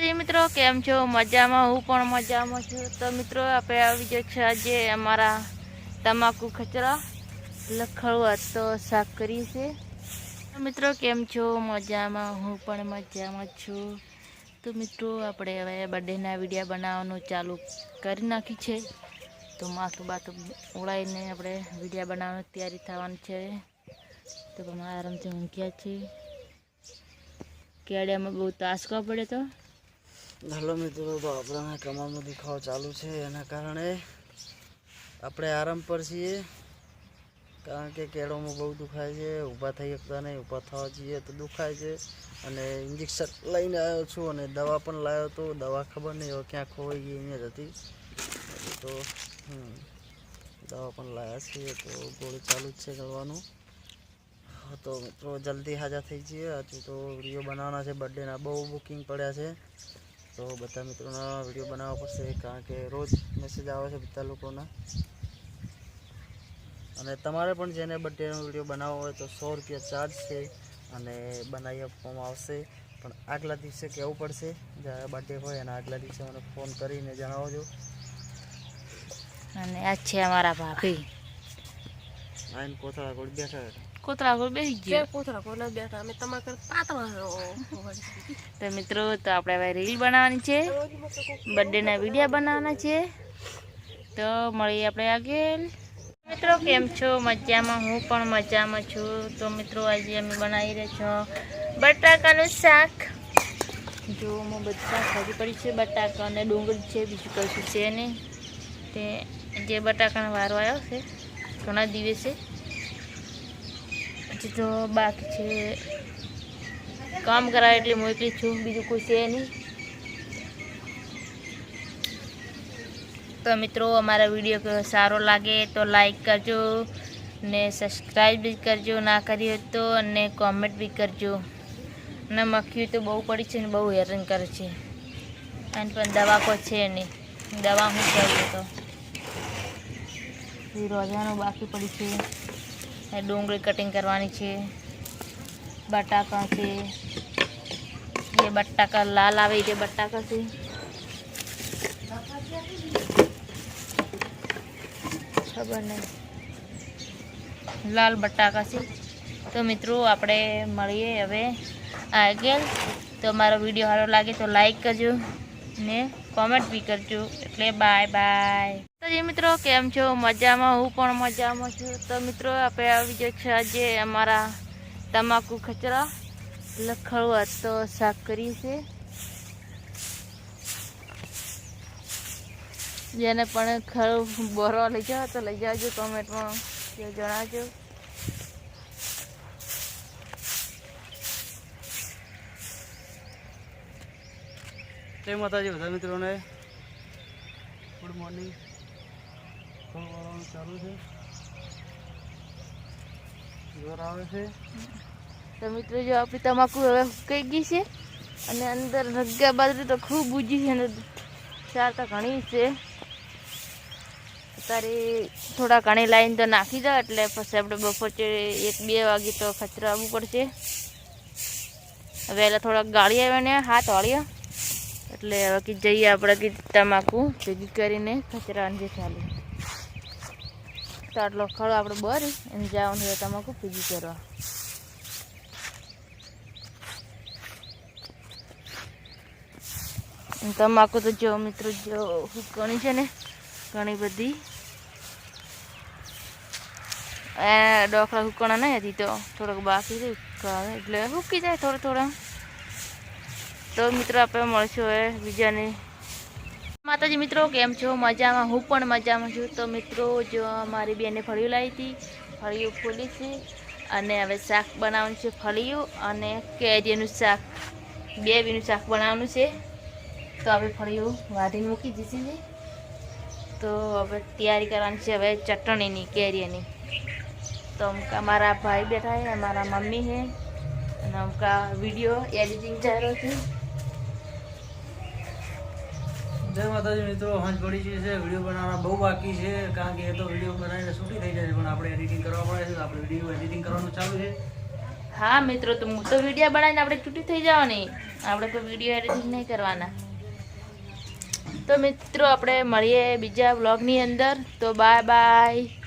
માતાજી મિત્રો, કેમ છો? મજામાં? હું પણ મજામાં છું. તો મિત્રો આપણે આવી જાય છે આજે અમારા તમાકુ ખચરા લખડવા તો શાક કરીએ છીએ. તો મિત્રો કેમ છો? મજામાં? હું પણ મજામાં છું. તો મિત્રો આપણે હવે બર્થડેના વિડીયો બનાવવાનું ચાલુ કરી નાખી છે. તો માથું બાથું ઉડાવીને આપણે વિડીયો બનાવવાની તૈયારી થવાની છે. તો અમારા આરામથી ઊંઘ્યા છીએ. કેડિયામાં બહુ તાસકો પડે તો हेलो मित्रों, तो अपना कमर में दुखाव चालू है एना कारणे આપણે આરામ પર છીએ કારણ કે કેળોમાં બહુ દુખાય છે. ઊભા થઈ શકતા નહીં, ઊભા થવા જઈએ તો દુખાય છે. અને ઇન્જેક્શન લઈને આવ્યો છું અને દવા પણ લાવ્યો તો દવા ખબર નહીં હવે ક્યાં ખોવાઈ ગઈ અહીંયા હતી તો દવા પણ લાવ્યા છીએ તો ગોળી ચાલુ જ છે કરવાનું. તો મિત્રો જલ્દી હાજર થઈ જઈએ. હજુ તો વિડીયો બનાવવાના છે. બર્થડેના બહુ બુકિંગ પડ્યા છે તો બધા મિત્રોના વિડીયો બનાવવા પડશે કારણ કે રોજ મેસેજ આવે છે બધા લોકોના. અને તમારે પણ જેને બર્થડેનો વિડીયો બનાવવો હોય તો 100 રૂપિયા ચાર્જ છે અને બનાવી આપવામાં આવશે. પણ આગલા દિવસે કહેવું પડશે, જ્યારે બર્થડે હોય એના આગલા દિવસે મને ફોન કરીને જણાવજો. અને આ છે અમારા ભાભી આઈને કોથળા ગોળ બેઠા કોતરા ગોળ બેસી ગયા. કોથળા ગોળ બેઠા અમે તમારા પાતળા. તો મિત્રો તો આપણે હવે રીલ બનાવવાની છે, બર્થડેના વિડીયો બનાવવાના છે. તો મળીએ આપણે આગળ. મિત્રો કેમ છો? મજામાં? હું પણ મજામાં છું. તો મિત્રો આજે અમે બનાવી રહ્યા છો બટાકાનું શાક. જો હું બધા ખાધી પડી છે. બટાકા અને ડુંગળી છે, બીજું કશું છે નહીં. તે જે બટાકાનો વારો આવ્યો છે ઘણા દિવસે, હજી તો બાકી છે. કામ કરાવે એટલે મોકલી છું, બીજું કોઈ છે નહીં. તો મિત્રો અમારા વિડીયો સારો લાગે તો લાઈક કરજો ને સબસ્ક્રાઈબ બી કરજો, ના કરી હોય તો, અને કોમેન્ટ બી કરજો. અને મક્ખી તો બહુ પડી છે ને બહુ હેરાન કરે છે. અને પણ દવા કોઈ છે નહીં, દવા હું કરીએ તો રોજાનું બાકી પડી છે. ડુંગળી કટિંગ કરવાની છે, બટાકા છે, એ બટાકા લાલ આવે તે બટાકા છે. ખબર નહીં, લાલ બટાકા છે. તો મિત્રો આપણે મળીએ હવે આગળ. તો મારો વિડીયો સારો લાગે તો લાઈક કરજો ને કોમેન્ટ બી કરજો. એટલે બાય બાય. તો જે મિત્રો કેમ છો? મજામાં? હું પણ મજામાં છું. તો મિત્રો આપણે આવી જાય છે આજે અમારા તમાકુ ખચરા લખડવા તો શાક કરીએ છીએ. જેને પણ ખરું બોરવા લઈ જાઓ તો લઈ જાજો, કોમેન્ટમાં જણાવજો. જય માતાજી બધા મિત્રોને. Good morning. ચાલુ છે, જોર આવે છે. તો મિત્રો જો આપણી તમાકુ હવે સુકાઈ ગઈ છે અને અંદર રગ્યા બાજરી તો ખૂબ ઊંચી છે અને ચાર તો ઘણી છે. અત્યારે થોડા ઘણી લાઈન તો નાખી દો એટલે પછી આપણે બપોર 1-2 વાગે તો ખચરા આવવું પડશે. વહેલા થોડાક ગાળી આવે ને હાથ વાળ્યા એટલે હવે કે જઈએ આપણે કે તમાકુ ભેગી કરીને ખચરા જે ચાલુ. તો આટલો ખડો આપણે ભરી એને જવાનું હોય તમાકુ ભેગી કરવા. તમાકુ તો જો મિત્રો જો હુકણી છે ને ઘણી બધી. ડોકડા હુકણા નહીં હતી તો થોડોક બાકી રહ્યું એટલે હુકી જાય થોડા થોડા. તો મિત્રો આપણે મળશું હવે બીજાને. માતાજી મિત્રો કેમ છો? મજામાં? હું પણ મજામાં છું. તો મિત્રો જો મારી બેને ફળિયું લાવી હતી, ફળિયું ફૂલી છે અને હવે શાક બનાવવાનું છે. ફળિયું અને કેરીનું શાક, બેનું શાક બનાવવાનું છે. તો આપણે ફળિયું વાઢીને મૂકી દીધી છે. તો હવે તૈયારી કરવાની છે હવે ચટણીની, કેરીની. તો અમારા ભાઈ બેઠા છે, અમારા મમ્મી છે અને અમકા વિડીયો એડિટિંગ ચાલ્યો છે. જય માતાજી મિત્રો, હાંજ પડી ગઈ છે. વિડીયો બનાવવાના બહુ બાકી છે કારણ કે એ તો વિડીયો બનાવીને છૂટી થઈ જાય છે પણ આપણે એડિટિંગ કરવા પડે છે. આપણે વિડીયો એડિટિંગ કરવાનું ચાલુ છે. હા મિત્રો, તો હું તો વિડીયો બનાવીને આપણે છૂટી થઈ જવાની, આપણે કોઈ વિડીયો એડિટિંગ નહીં કરવાના. તો મિત્રો આપણે મળીએ બીજા વ્લોગની અંદર. તો બાય બાય.